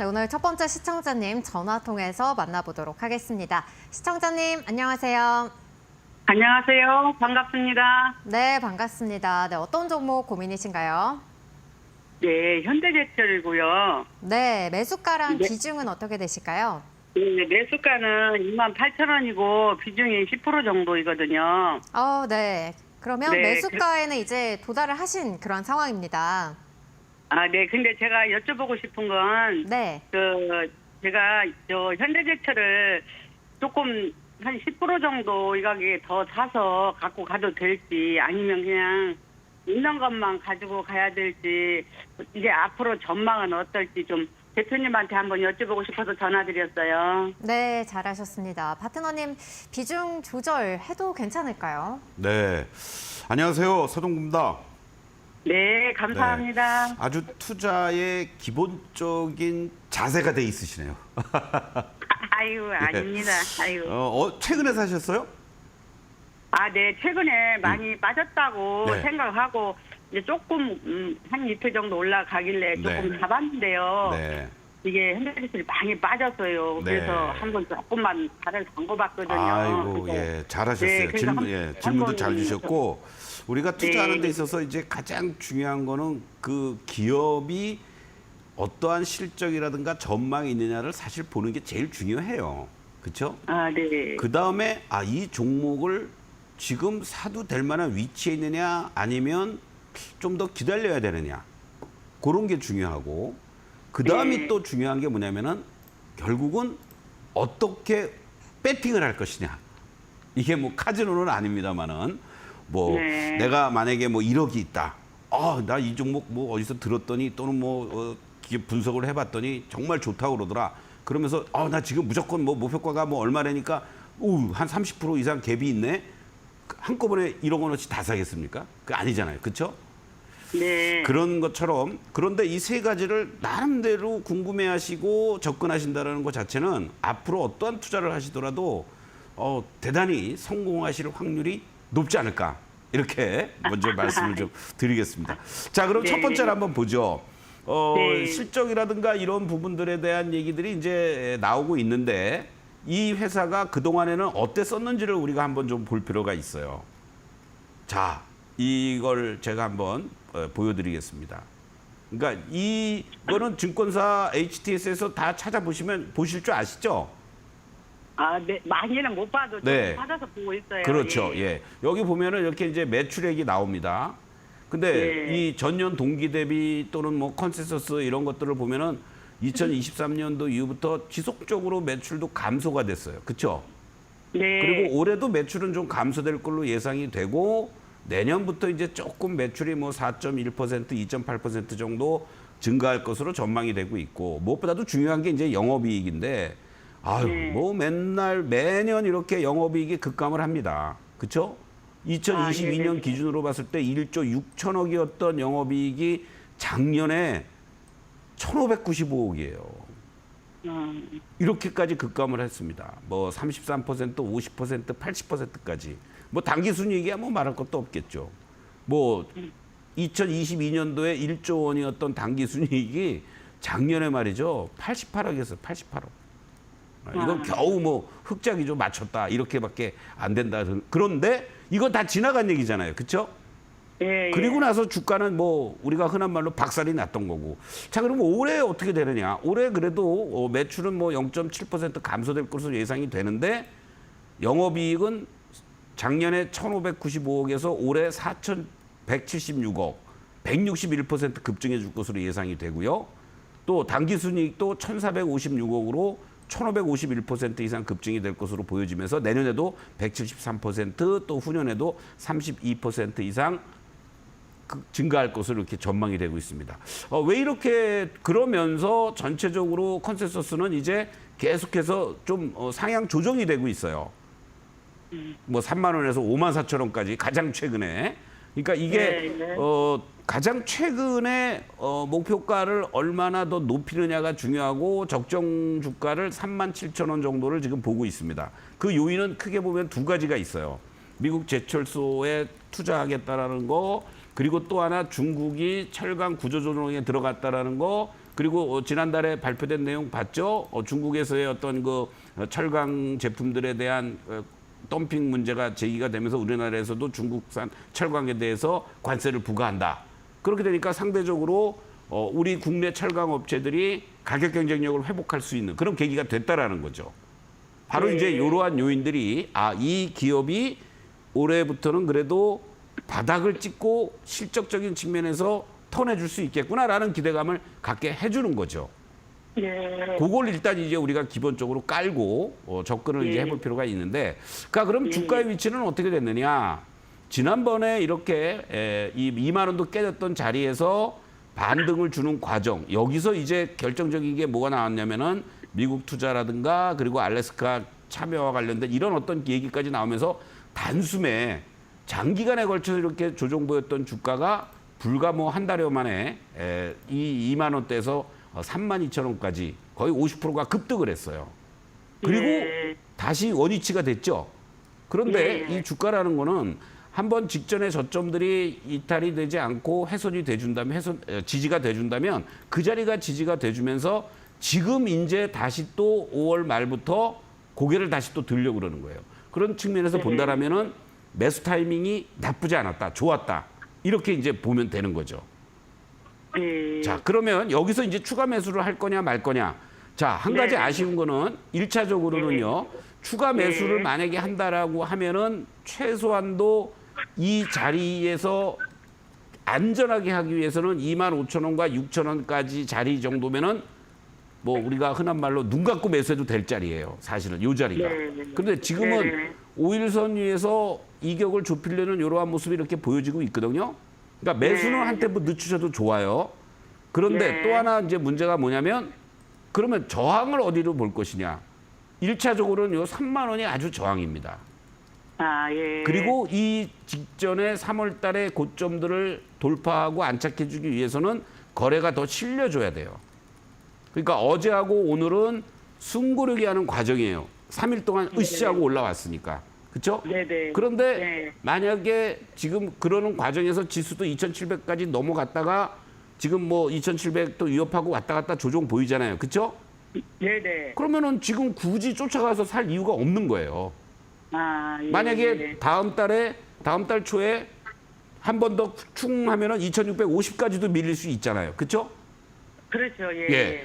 오늘 첫 번째 시청자님 전화 통해서 만나보도록 하겠습니다. 시청자님, 안녕하세요. 안녕하세요. 반갑습니다. 네, 반갑습니다. 네, 어떤 종목 고민이신가요? 네, 현대제철이고요. 네, 매수가랑 네. 비중은 어떻게 되실까요? 네, 매수가는 28,000원이고 비중이 10% 정도이거든요. 네. 그러면 네, 매수가에는 이제 도달을 하신 그런 상황입니다. 아, 네. 근데 제가 여쭤보고 싶은 건, 네. 제가 현대제철을 조금 한 10% 정도 이 가격에 더 사서 갖고 가도 될지, 아니면 그냥 있는 것만 가지고 가야 될지, 이제 앞으로 전망은 어떨지 좀 대표님한테 한번 여쭤보고 싶어서 전화드렸어요. 네, 잘하셨습니다. 파트너님, 비중 조절해도 괜찮을까요? 네. 안녕하세요. 서동구입니다. 네, 감사합니다. 아주 투자의 기본적인 자세가 돼 있으시네요. 아유, 아닙니다. 아유. 최근에 사셨어요? 아, 네, 최근에 많이 빠졌다고 네. 생각하고, 이제 조금, 한 이틀 정도 올라가길래 조금 네. 잡았는데요. 네. 이게 현대기술이 많이 빠졌어요. 네. 그래서 한번 조금만 발을 담궈봤거든요. 아이고, 그래서 예. 잘하셨어요. 네, 그래서 질문도 한번 잘 주셨고, 우리가 투자하는 네. 데 있어서 이제 가장 중요한 거는 그 기업이 어떠한 실적이라든가 전망이 있느냐를 사실 보는 게 제일 중요해요. 그렇죠? 아, 네. 그 다음에 이 종목을 지금 사도 될 만한 위치에 있느냐 아니면 좀 더 기다려야 되느냐 그런 게 중요하고 그 다음이 네. 또 중요한 게 뭐냐면은 결국은 어떻게 배팅을 할 것이냐 이게 뭐 카지노는 아닙니다만은 뭐 네. 내가 만약에 뭐 1억이 있다 나 이 종목 뭐 어디서 들었더니 또는 뭐 분석을 해봤더니 정말 좋다고 그러더라 그러면서 나 지금 무조건 뭐 목표가가 뭐 얼마라니까 한 30% 이상 갭이 있네 한꺼번에 1억 원어치 다 사겠습니까? 그 아니잖아요. 그렇죠? 네. 그런 것처럼 그런데 이 세 가지를 나름대로 궁금해하시고 접근하신다는 것 자체는 앞으로 어떠한 투자를 하시더라도 대단히 성공하실 확률이 높지 않을까 이렇게 먼저 말씀을 좀 드리겠습니다. 자, 그럼 네. 첫 번째로 한번 보죠. 네. 실적이라든가 이런 부분들에 대한 얘기들이 이제 나오고 있는데 이 회사가 그동안에는 어땠었는지를 우리가 한번 좀 볼 필요가 있어요. 자, 이걸 제가 한번 보여드리겠습니다. 그러니까 이거는 증권사 HTS에서 다 찾아보시면 보실 줄 아시죠? 아, 네. 많이는 못 봐도 조금 네. 받아서 보고 있어요. 그렇죠. 예. 예. 여기 보면은 이렇게 이제 매출액이 나옵니다. 근데 네. 이 전년 동기 대비 또는 뭐 컨센서스 이런 것들을 보면은 2023년도 이후부터 지속적으로 매출도 감소가 됐어요. 그렇죠? 네. 그리고 올해도 매출은 좀 감소될 걸로 예상이 되고 내년부터 이제 조금 매출이 뭐 4.1%, 2.8% 정도 증가할 것으로 전망이 되고 있고 무엇보다도 중요한 게 이제 영업이익인데 네. 뭐 매년 이렇게 영업이익이 급감을 합니다. 그렇죠? 2022년 네. 기준으로 봤을 때 1조 6천억이었던 영업이익이 작년에 1,595억이에요. 이렇게까지 급감을 했습니다. 뭐 33%, 50%, 80%까지. 뭐 당기순이익이야 뭐 말할 것도 없겠죠. 뭐 2022년도에 1조 원이었던 당기순이익이 작년에 말이죠 88억이었어요. 88억. 이건 겨우 뭐 흑자기조 맞췄다 이렇게밖에 안 된다. 그런데 이거 다 지나간 얘기잖아요. 그렇죠? 예, 그리고 예. 나서 주가는 뭐 우리가 흔한 말로 박살이 났던 거고. 자, 그러면 올해 어떻게 되느냐? 올해 그래도 매출은 뭐 0.7% 감소될 것으로 예상이 되는데 영업이익은 작년에 1,595억에서 올해 4,176억, 161% 급증해 줄 것으로 예상이 되고요. 또 당기순이익도 1,456억으로 1,551% 이상 급증이 될 것으로 보여지면서 내년에도 173%, 또 후년에도 32% 이상 증가할 것으로 이렇게 전망이 되고 있습니다. 왜 이렇게 그러면서 전체적으로 컨센서스는 이제 계속해서 좀 상향 조정이 되고 있어요. 뭐 3만 원에서 5만 4천 원까지 가장 최근에. 그러니까 이게 네. 가장 최근에 목표가를 얼마나 더 높이느냐가 중요하고 적정 주가를 3만 7천 원 정도를 지금 보고 있습니다. 그 요인은 크게 보면 두 가지가 있어요. 미국 제철소에 투자하겠다라는 거, 그리고 또 하나 중국이 철강 구조조정에 들어갔다라는 거, 그리고 지난달에 발표된 내용 봤죠? 중국에서의 어떤 그 철강 제품들에 대한 덤핑 문제가 제기가 되면서 우리나라에서도 중국산 철강에 대해서 관세를 부과한다. 그렇게 되니까 상대적으로 우리 국내 철강 업체들이 가격 경쟁력을 회복할 수 있는 그런 계기가 됐다라는 거죠. 바로 이제 이러한 요인들이 이 기업이 올해부터는 그래도 바닥을 찍고 실적적인 측면에서 턴해줄 수 있겠구나라는 기대감을 갖게 해주는 거죠. 네. 그걸 일단 이제 우리가 기본적으로 깔고 접근을 이제 해볼 필요가 있는데, 그럼 주가의 위치는 어떻게 됐느냐? 지난번에 이렇게 이 2만 원도 깨졌던 자리에서 반등을 주는 과정, 여기서 이제 결정적인 게 뭐가 나왔냐면은 미국 투자라든가 그리고 알래스카 참여와 관련된 이런 어떤 얘기까지 나오면서 단숨에 장기간에 걸쳐서 이렇게 조정 보였던 주가가 불과 뭐 한 달여 만에 이 2만 원대에서 32,000원까지 거의 50%가 급등을 했어요. 그리고 다시 원위치가 됐죠. 그런데 이 주가라는 거는 한번 직전에 저점들이 이탈이 되지 않고 훼손이 돼준다면 지지가 돼준다면 그 자리가 지지가 돼주면서 지금 이제 다시 또 5월 말부터 고개를 다시 또 들려고 그러는 거예요. 그런 측면에서 본다라면은 매수 타이밍이 나쁘지 않았다, 좋았다 이렇게 이제 보면 되는 거죠. 자, 그러면 여기서 이제 추가 매수를 할 거냐 말 거냐. 자, 한 가지 아쉬운 거는 1차적으로는요. 추가 매수를 만약에 한다라고 하면은 최소한도 이 자리에서 안전하게 하기 위해서는 25,000원과 6,000원까지 자리 정도면은 뭐 우리가 흔한 말로 눈 감고 매수해도 될 자리예요. 사실은 이 자리가. 그런데 지금은 5일선 위에서 이격을 좁히려는 이러한 모습이 이렇게 보여지고 있거든요. 그러니까 매수는 한 템포 늦추셔도 좋아요. 그런데 또 하나 이제 문제가 뭐냐면 그러면 저항을 어디로 볼 것이냐. 1차적으로는 요 3만 원이 아주 저항입니다. 그리고 이 직전에 3월 달에 고점들을 돌파하고 안착해주기 위해서는 거래가 더 실려줘야 돼요. 그러니까 어제하고 오늘은 숨고르기 하는 과정이에요. 3일 동안 으쌰하고 올라왔으니까. 그렇죠? 그런데 만약에 지금 그러는 과정에서 지수도 2,700까지 넘어갔다가 지금 뭐 2,700도 위협하고 왔다 갔다 조정 보이잖아요. 그렇죠? 그러면은 지금 굳이 쫓아가서 살 이유가 없는 거예요. 만약에 다음 달 초에 한 번 더 충 하면은 2,650까지도 밀릴 수 있잖아요. 그렇죠? 그렇죠.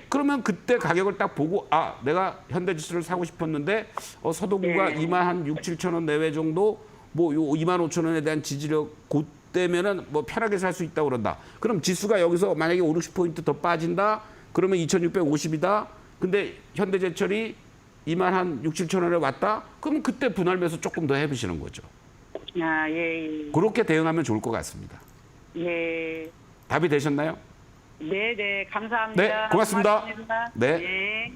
그러면 그때 가격을 딱 보고 내가 현대지수를 사고 싶었는데 서도구가 2만 한 6, 7천 원 내외 정도 뭐 요 2만 5천 원에 대한 지지력 그때면은 뭐 편하게 살 수 있다고 그런다. 그럼 지수가 여기서 만약에 5, 60포인트 더 빠진다. 그러면 2,650이다. 근데 현대제철이 2만 한 6, 7천 원에 왔다. 그러면 그때 분할 매수 조금 더 해보시는 거죠. 그렇게 대응하면 좋을 것 같습니다. 답이 되셨나요? 네, 감사합니다. 네, 고맙습니다. 네.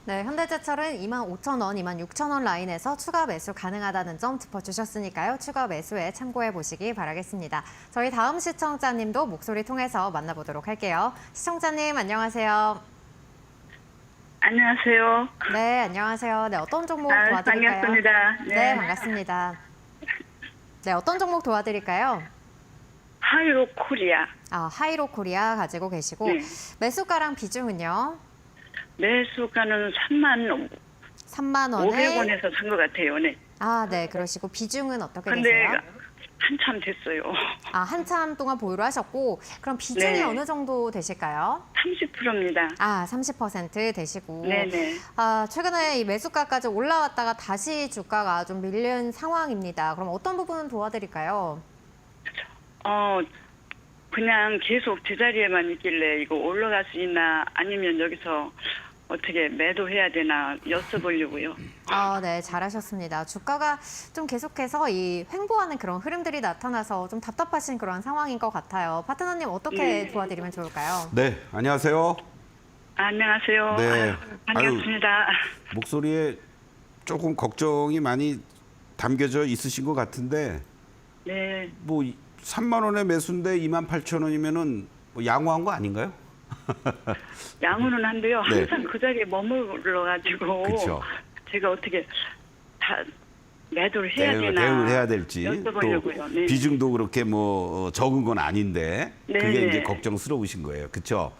네, 현대제철은 25,000원, 26,000원 라인에서 추가 매수 가능하다는 점 짚어주셨으니까요. 추가 매수에 참고해 보시기 바라겠습니다. 저희 다음 시청자님도 목소리 통해서 만나보도록 할게요. 시청자님 안녕하세요. 안녕하세요. 네, 안녕하세요. 네, 어떤 종목 도와드릴까요? 반갑습니다. 네, 반갑습니다. 네, 어떤 종목 도와드릴까요? 하이로 코리아. 하이로 코리아 가지고 계시고 매수가랑 비중은요? 매수가는 3만 원에 500원에서 산 것 같아요. 네. 네, 그러시고 비중은 어떻게 근데 되세요? 한참 됐어요. 한참 동안 보유를 하셨고 그럼 비중이 어느 정도 되실까요? 30%입니다. 30% 되시고 네네. 최근에 이 매수가까지 올라왔다가 다시 주가가 좀 밀린 상황입니다. 그럼 어떤 부분 도와드릴까요? 그냥 계속 제자리에만 있길래 이거 올라갈 수 있나 아니면 여기서 어떻게 매도해야 되나 여쭤보려고요. 네, 잘하셨습니다. 주가가 좀 계속해서 이 횡보하는 그런 흐름들이 나타나서 좀 답답하신 그런 상황인 것 같아요. 파트너님 어떻게 도와드리면 좋을까요? 네, 안녕하세요. 안녕하세요. 네. 반갑습니다. 목소리에 조금 걱정이 많이 담겨져 있으신 것 같은데 네. 뭐 3만 원의 매수인데 28,000원이면은 뭐 양호한 거 아닌가요? 양호는 한데요. 항상 그 자리에 머물러가지고 그쵸. 제가 어떻게 다 매도를 해야 되나 대응을 해야 될지 여쭤보려고요. 또 네. 비중도 그렇게 뭐 적은 건 아닌데 네, 그게 네. 이제 걱정스러우신 거예요. 그렇죠?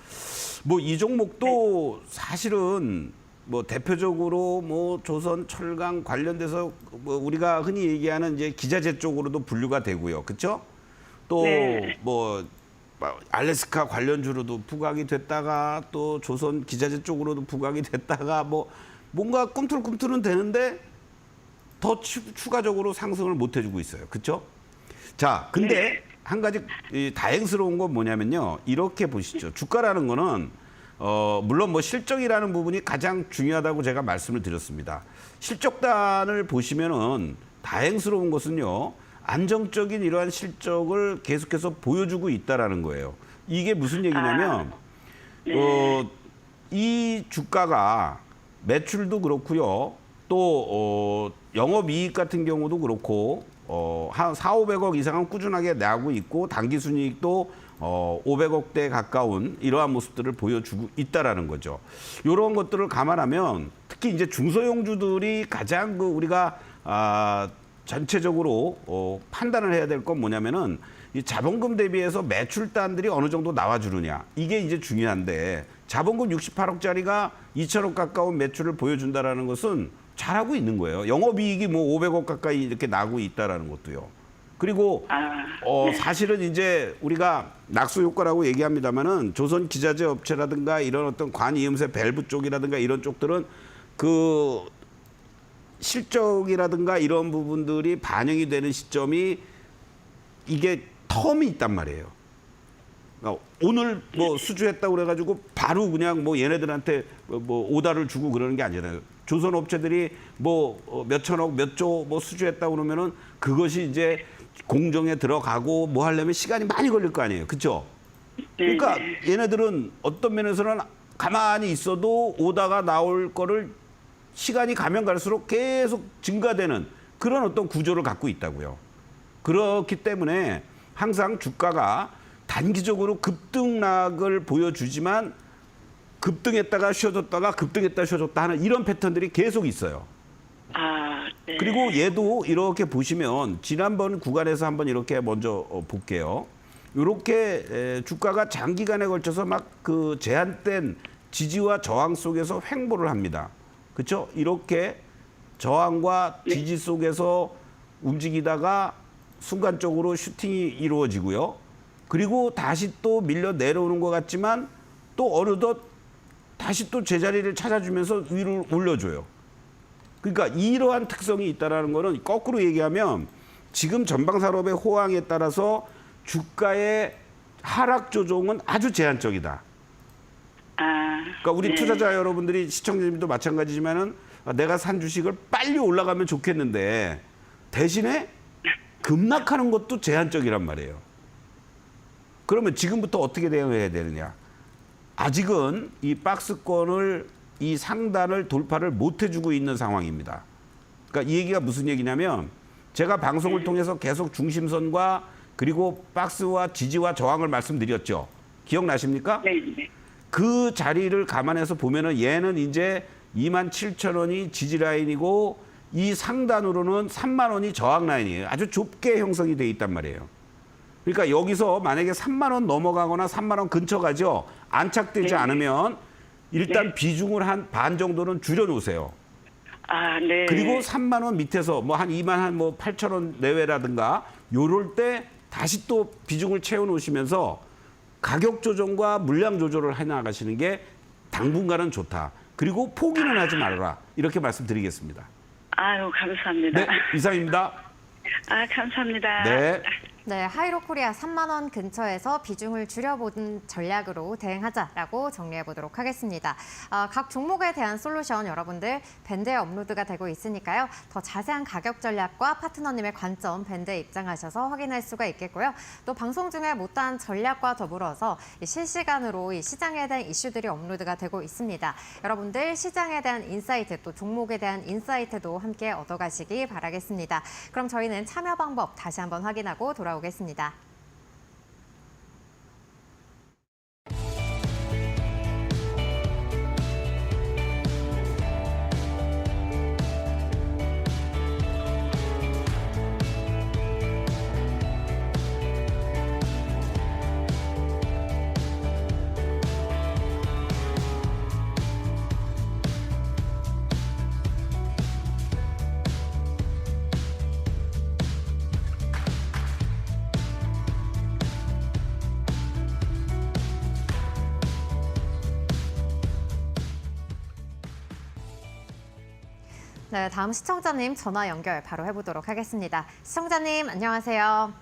뭐 이 종목도 사실은 뭐 대표적으로 뭐 조선 철강 관련돼서 뭐 우리가 흔히 얘기하는 이제 기자재 쪽으로도 분류가 되고요. 그렇죠? 또 네. 뭐 알래스카 관련주로도 부각이 됐다가 또 조선 기자재 쪽으로도 부각이 됐다가 뭐 뭔가 꿈틀꿈틀은 되는데 더 추가적으로 상승을 못 해주고 있어요. 그렇죠? 자, 근데 한 가지 다행스러운 건 뭐냐면요. 이렇게 보시죠. 주가라는 거는 물론 뭐 실적이라는 부분이 가장 중요하다고 제가 말씀을 드렸습니다. 실적단을 보시면은 다행스러운 것은요. 안정적인 이러한 실적을 계속해서 보여주고 있다라는 거예요. 이게 무슨 얘기냐면 이 주가가 매출도 그렇고요. 또 영업이익 같은 경우도 그렇고 한 4,500억 이상은 꾸준하게 내고 있고 단기순이익도 500억대 가까운 이러한 모습들을 보여주고 있다라는 거죠. 이런 것들을 감안하면 특히 이제 중소형주들이 가장 우리가 전체적으로 판단을 해야 될 건 뭐냐면은 이 자본금 대비해서 매출단들이 어느 정도 나와주느냐 이게 이제 중요한데 자본금 68억짜리가 2천억 가까운 매출을 보여준다라는 것은 잘하고 있는 거예요. 영업이익이 뭐 500억 가까이 이렇게 나고 있다라는 것도요. 그리고 사실은 이제 우리가 낙수 효과라고 얘기합니다만은 조선 기자재 업체라든가 이런 어떤 관이음새 밸브 쪽이라든가 이런 쪽들은 그 실적이라든가 이런 부분들이 반영이 되는 시점이 이게 텀이 있단 말이에요. 그러니까 오늘 뭐 수주했다고 그래가지고 바로 그냥 뭐 얘네들한테 뭐 오다를 주고 그러는 게 아니잖아요. 조선 업체들이 뭐 몇천억, 몇 조 뭐 수주했다고 그러면은 그것이 이제 공정에 들어가고 뭐 하려면 시간이 많이 걸릴 거 아니에요. 그렇죠? 그러니까 얘네들은 어떤 면에서는 가만히 있어도 오다가 나올 거를 시간이 가면 갈수록 계속 증가되는 그런 어떤 구조를 갖고 있다고요. 그렇기 때문에 항상 주가가 단기적으로 급등락을 보여주지만 급등했다가 쉬어졌다가 급등했다가 쉬어졌다 하는 이런 패턴들이 계속 있어요. 네. 그리고 얘도 이렇게 보시면 지난번 구간에서 한번 이렇게 먼저 볼게요. 이렇게 주가가 장기간에 걸쳐서 막 그 제한된 지지와 저항 속에서 횡보를 합니다. 그렇죠? 이렇게 저항과 지지 속에서 움직이다가 순간적으로 슈팅이 이루어지고요. 그리고 다시 또 밀려 내려오는 것 같지만 또 어느덧 다시 또 제자리를 찾아주면서 위로 올려줘요. 그러니까 이러한 특성이 있다는 거는 거꾸로 얘기하면 지금 전방산업의 호황에 따라서 주가의 하락 조정은 아주 제한적이다. 그러니까 우리 투자자 여러분들이 시청자님도 마찬가지지만은 내가 산 주식을 빨리 올라가면 좋겠는데 대신에 급락하는 것도 제한적이란 말이에요. 그러면 지금부터 어떻게 대응해야 되느냐? 아직은 이 박스권을 이 상단을 돌파를 못 해주고 있는 상황입니다. 그러니까 이 얘기가 무슨 얘기냐면 제가 방송을 통해서 계속 중심선과 그리고 박스와 지지와 저항을 말씀드렸죠. 기억나십니까? 네. 그 자리를 감안해서 보면은 얘는 이제 27,000원이 지지 라인이고 이 상단으로는 3만 원이 저항 라인이에요. 아주 좁게 형성이 돼 있단 말이에요. 그러니까 여기서 만약에 3만 원 넘어가거나 3만 원 근처 가죠. 안착되지 않으면 일단 비중을 한 반 정도는 줄여놓으세요. 네. 그리고 3만 원 밑에서 뭐 한 2만 한 뭐 8천 원 내외라든가 요럴 때 다시 또 비중을 채워놓으시면서 가격 조정과 물량 조절을 해나가시는 게 당분간은 좋다. 그리고 포기는 하지 말아라. 이렇게 말씀드리겠습니다. 아유, 감사합니다. 네, 이상입니다. 감사합니다. 네. 네, 하이로코리아 3만 원 근처에서 비중을 줄여보는 전략으로 대응하자라고 정리해 보도록 하겠습니다. 각 종목에 대한 솔루션 여러분들 밴드에 업로드가 되고 있으니까요. 더 자세한 가격 전략과 파트너님의 관점 밴드에 입장하셔서 확인할 수가 있겠고요. 또 방송 중에 못다한 전략과 더불어서 실시간으로 이 시장에 대한 이슈들이 업로드가 되고 있습니다. 여러분들 시장에 대한 인사이트 또 종목에 대한 인사이트도 함께 얻어가시기 바라겠습니다. 그럼 저희는 참여 방법 다시 한번 확인하고 돌아오겠습니다. 네, 다음 시청자님 전화 연결 바로 해보도록 하겠습니다. 시청자님 안녕하세요.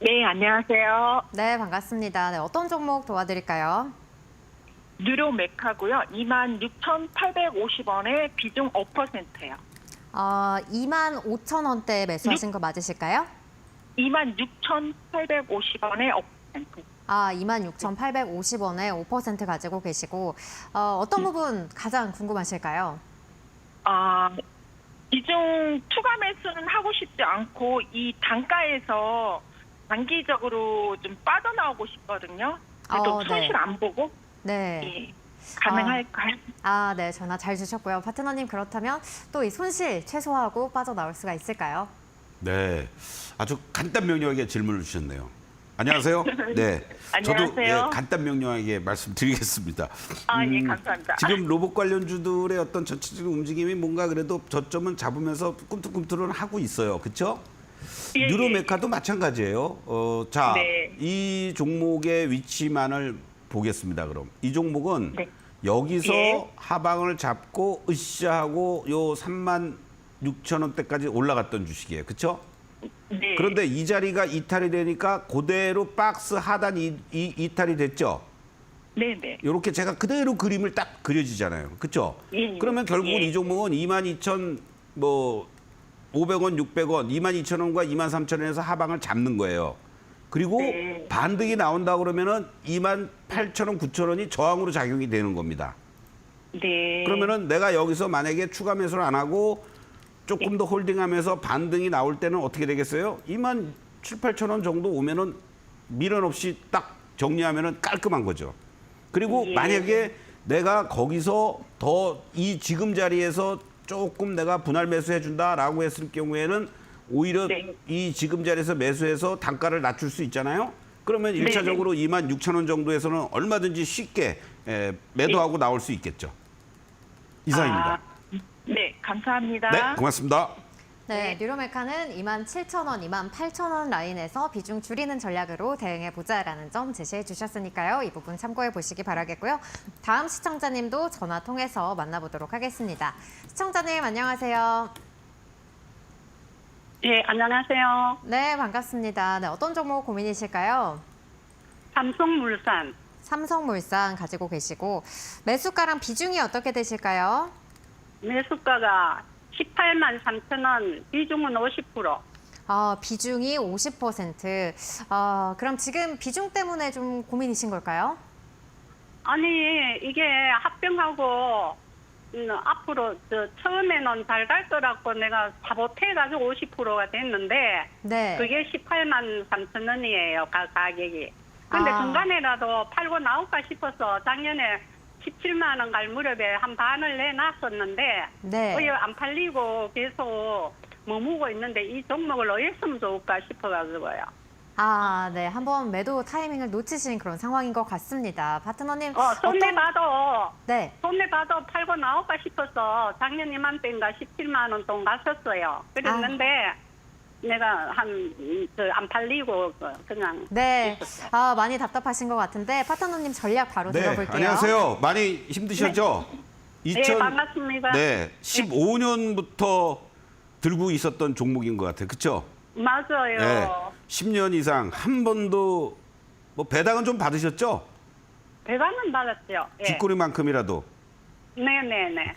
네, 안녕하세요. 네, 반갑습니다. 네, 어떤 종목 도와드릴까요? 뉴로맥하고요. 26,850원에 비중 5%예요. 25,000원대 매수하신 거 맞으실까요? 26,850원에 5%. 26,850원에 5% 가지고 계시고 어떤 부분 가장 궁금하실까요? 비중 추가 매수는 하고 싶지 않고 이 단가에서 단기적으로 좀 빠져나오고 싶거든요. 그래도 네. 손실 안 보고 네. 예, 가능할까요? 네, 전화 잘 주셨고요. 파트너님 그렇다면 또 이 손실 최소화하고 빠져나올 수가 있을까요? 네, 아주 간단 명료하게 질문을 주셨네요. 안녕하세요. 네, 저도 안녕하세요. 간단 명료하게 말씀드리겠습니다. 예, 감사합니다. 지금 로봇 관련주들의 어떤 전체적인 움직임이 뭔가 그래도 저점은 잡으면서 꿈틀꿈틀은 하고 있어요. 그렇죠? 예, 뉴로메카도 마찬가지예요. 네. 이 종목의 위치만을 보겠습니다. 그럼 이 종목은 네. 여기서 예. 하방을 잡고 으쌰하고 요 36,000원대까지 올라갔던 주식이에요. 그렇죠? 네. 그런데 이 자리가 이탈이 되니까 그대로 박스 하단 이탈이 됐죠. 네네. 이렇게 제가 그대로 그림을 딱 그려지잖아요. 그렇죠? 예. 그러면 결국은 예. 이 종목은 22,500원, 600원, 22,000원과 23,000원에서 하방을 잡는 거예요. 그리고 네. 반등이 나온다 그러면은 28,000원, 9,000원이 저항으로 작용이 되는 겁니다. 네. 그러면은 내가 여기서 만약에 추가 매수를 안 하고 조금 더 홀딩하면서 반등이 나올 때는 어떻게 되겠어요? 27,000~8,000원 정도 오면은 미련 없이 딱 정리하면은 깔끔한 거죠. 그리고 예. 만약에 내가 거기서 더 이 지금 자리에서 조금 내가 분할 매수해 준다라고 했을 경우에는 오히려 네. 이 지금 자리에서 매수해서 단가를 낮출 수 있잖아요. 그러면 네. 1차적으로 26,000원 정도에서는 얼마든지 쉽게 매도하고 나올 수 있겠죠. 이상입니다. 네, 감사합니다. 네, 고맙습니다. 네, 뉴로메카는 27,000원, 28,000원 라인에서 비중 줄이는 전략으로 대응해보자라는 점 제시해 주셨으니까요. 이 부분 참고해 보시기 바라겠고요. 다음 시청자님도 전화 통해서 만나보도록 하겠습니다. 시청자님 안녕하세요. 예, 안녕하세요. 네, 반갑습니다. 네, 어떤 종목 고민이실까요? 삼성물산. 삼성물산 가지고 계시고 매수가랑 비중이 어떻게 되실까요? 매수가가 183,000원, 비중은 50%. 비중이 50%. 그럼 지금 비중 때문에 좀 고민이신 걸까요? 아니, 이게 합병하고, 앞으로, 처음에는 잘 갈 거라고 내가 사보태해가지고 50%가 됐는데, 네. 그게 183,000원이에요, 가격이. 근데 중간에라도 팔고 나올까 싶어서 작년에 17만 원 갈 무렵에 한 반을 내놨었는데, 네. 안 팔리고 계속 머무고 있는데 이 종목을 어디 했으면 좋을까 싶어가지고요. 네. 한번 매도 타이밍을 놓치신 그런 상황인 것 같습니다. 파트너님. 손내 네. 봐도 팔고 나올까 싶어서 작년 이맘때인가 17만 원 돈 갔었어요. 그랬는데 내가 안 팔리고 그냥. 네. 있었어요. 많이 답답하신 것 같은데 파트너님 전략 바로 들어볼게요. 안녕하세요. 많이 힘드셨죠? 네, 반갑습니다. 네, 15년부터 들고 있었던 종목인 것 같아요. 그렇죠? 맞아요. 네, 10년 이상 한 번도 뭐 배당은 좀 받으셨죠? 배당은 받았죠. 예. 쥐꼬리만큼이라도. 네네네.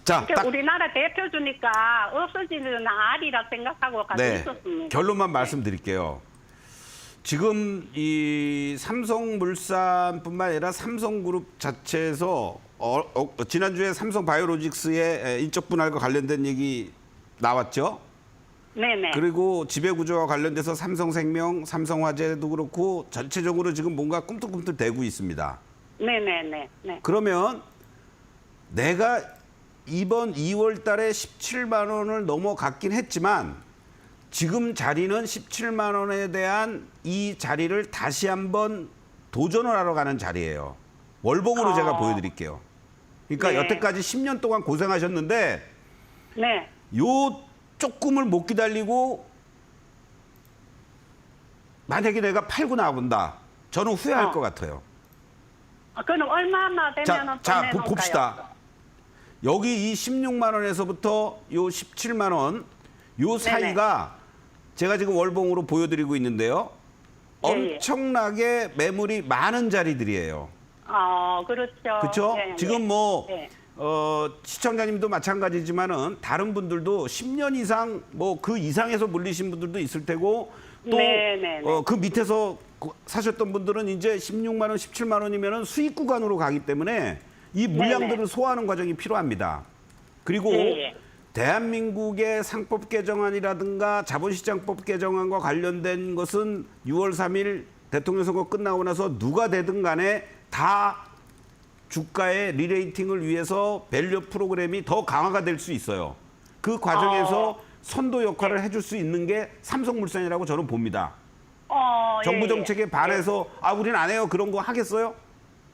자, 딱 우리나라 대표주니까 없어지는 알이라 생각하고 가지고 네, 있었습니다. 결론만 말씀드릴게요. 지금 이 삼성물산뿐만 아니라 삼성그룹 자체에서 지난주에 삼성바이오로직스의 인적 분할과 관련된 얘기 나왔죠. 네네. 그리고 지배구조와 관련돼서 삼성생명, 삼성화재도 그렇고 전체적으로 지금 뭔가 꿈틀꿈틀 대고 있습니다. 네네네. 네. 그러면 내가 이번 2월 달에 17만 원을 넘어갔긴 했지만 지금 자리는 17만 원에 대한 이 자리를 다시 한번 도전을 하러 가는 자리예요. 월봉으로 제가 보여드릴게요. 그러니까 네. 여태까지 10년 동안 고생하셨는데 네. 요 조금을 못 기다리고 만약에 내가 팔고 나본다. 저는 후회할 것 같아요. 그럼 얼마나 되면 자, 봅시다. 여기 이 16만 원에서부터 요 17만 원, 요 사이가 제가 지금 월봉으로 보여드리고 있는데요. 예, 예. 엄청나게 매물이 많은 자리들이에요. 그렇죠. 그렇죠? 예, 예. 지금 뭐 예. 시청자님도 마찬가지지만은 다른 분들도 10년 이상 뭐 그 이상에서 물리신 분들도 있을 테고 또 그 밑에서 사셨던 분들은 이제 16만 원, 17만 원이면은 수익 구간으로 가기 때문에 이 물량들을 소화하는 과정이 필요합니다. 그리고 예. 대한민국의 상법 개정안이라든가 자본시장법 개정안과 관련된 것은 6월 3일 대통령 선거 끝나고 나서 누가 되든 간에 다 주가의 리레이팅을 위해서 밸류 프로그램이 더 강화가 될 수 있어요. 그 과정에서 선도 역할을 해줄 수 있는 게 삼성물산이라고 저는 봅니다. 정부 정책에 반해서 우리는 안 해요. 그런 거 하겠어요?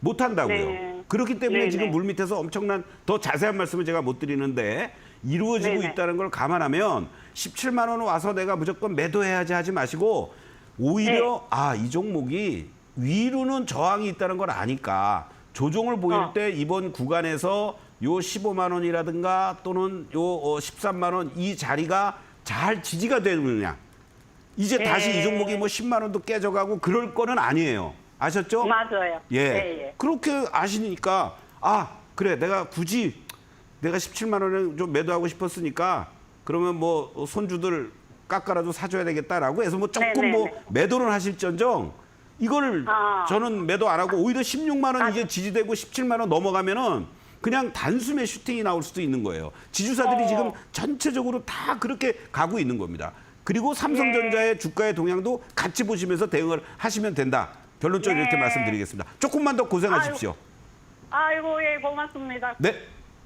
못 한다고요. 네. 그렇기 때문에 네네. 지금 물밑에서 엄청난 더 자세한 말씀을 제가 못 드리는데 이루어지고 네네. 있다는 걸 감안하면 17만 원 와서 내가 무조건 매도해야지 하지 마시고 오히려 이 종목이 위로는 저항이 있다는 걸 아니까 조정을 보일 때 이번 구간에서 요 15만 원이라든가 또는 요 13만 원 이 자리가 잘 지지가 되느냐. 이제 다시 이 종목이 뭐 10만 원도 깨져가고 그럴 거는 아니에요. 아셨죠? 맞아요. 예. 예. 그렇게 아시니까 그래 내가 굳이 내가 17만 원에 좀 매도하고 싶었으니까 그러면 뭐 손주들 깎아라도 사줘야 되겠다라고 해서 뭐 조금 뭐 매도는 하실전정 이걸 저는 매도 안 하고 오히려 16만 원 이제 지지되고 17만 원 넘어가면은 그냥 단숨에 슈팅이 나올 수도 있는 거예요. 지주사들이 지금 전체적으로 다 그렇게 가고 있는 겁니다. 그리고 삼성전자의 주가의 동향도 같이 보시면서 대응을 하시면 된다. 결론적으로 이렇게 말씀드리겠습니다. 조금만 더 고생하십시오. 아이고, 예, 고맙습니다. 네.